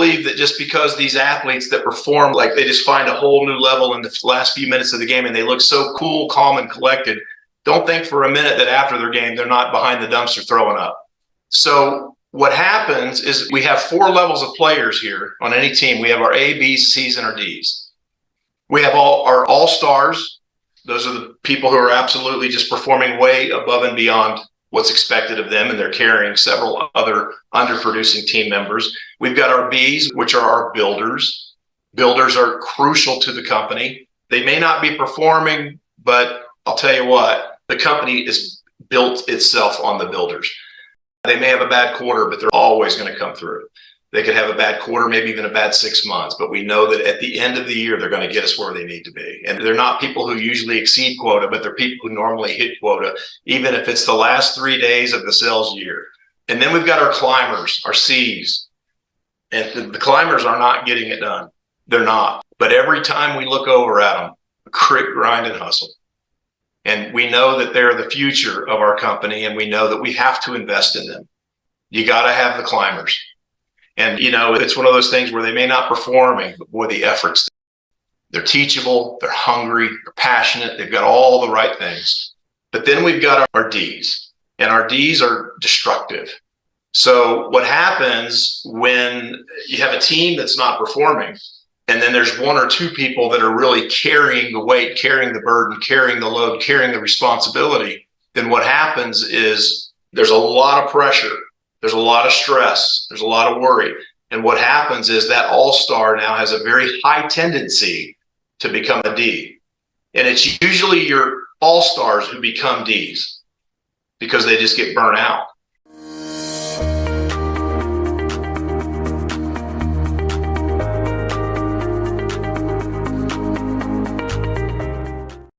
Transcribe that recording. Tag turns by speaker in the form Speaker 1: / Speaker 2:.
Speaker 1: believe that just because these athletes that perform like they just find a whole new level in the last few minutes of the game and they look so cool, calm, and collected, don't think for a minute that after their game they're not behind the dumpster throwing up. So what happens is we have 4 levels of players here on any team. We have our A, B's, C's, and our D's. We have our all-stars. Those are the people who are absolutely just performing way above and beyond what's expected of them, and they're carrying several other underproducing team members. We've got our B's, which are our builders. Builders are crucial to the company. They may not be performing, but I'll tell you what, the company is built itself on the builders. They may have a bad quarter, but they're always going to come through. They could have a bad quarter, maybe even a bad 6 months, but we know that at the end of the year, they're going to get us where they need to be. And they're not people who usually exceed quota, but they're people who normally hit quota, even if it's the last 3 days of the sales year. And then we've got our climbers, our C's. And the climbers are not getting it done. They're not. But every time we look over at them, grit, grind, and hustle. And we know that they're the future of our company, and we know that we have to invest in them. You got to have the climbers. And, you know, it's one of those things where they may not performing, but boy, the efforts. They're teachable, they're hungry, they're passionate, they've got all the right things. But then we've got our D's, and our D's are destructive. So what happens when you have a team that's not performing, and then there's 1 or 2 people that are really carrying the weight, carrying the burden, carrying the load, carrying the responsibility, then what happens is there's a lot of pressure. There's a lot of stress. There's a lot of worry. And what happens is that all-star now has a very high tendency to become a D. And it's usually your all-stars who become Ds because they just get burnt out.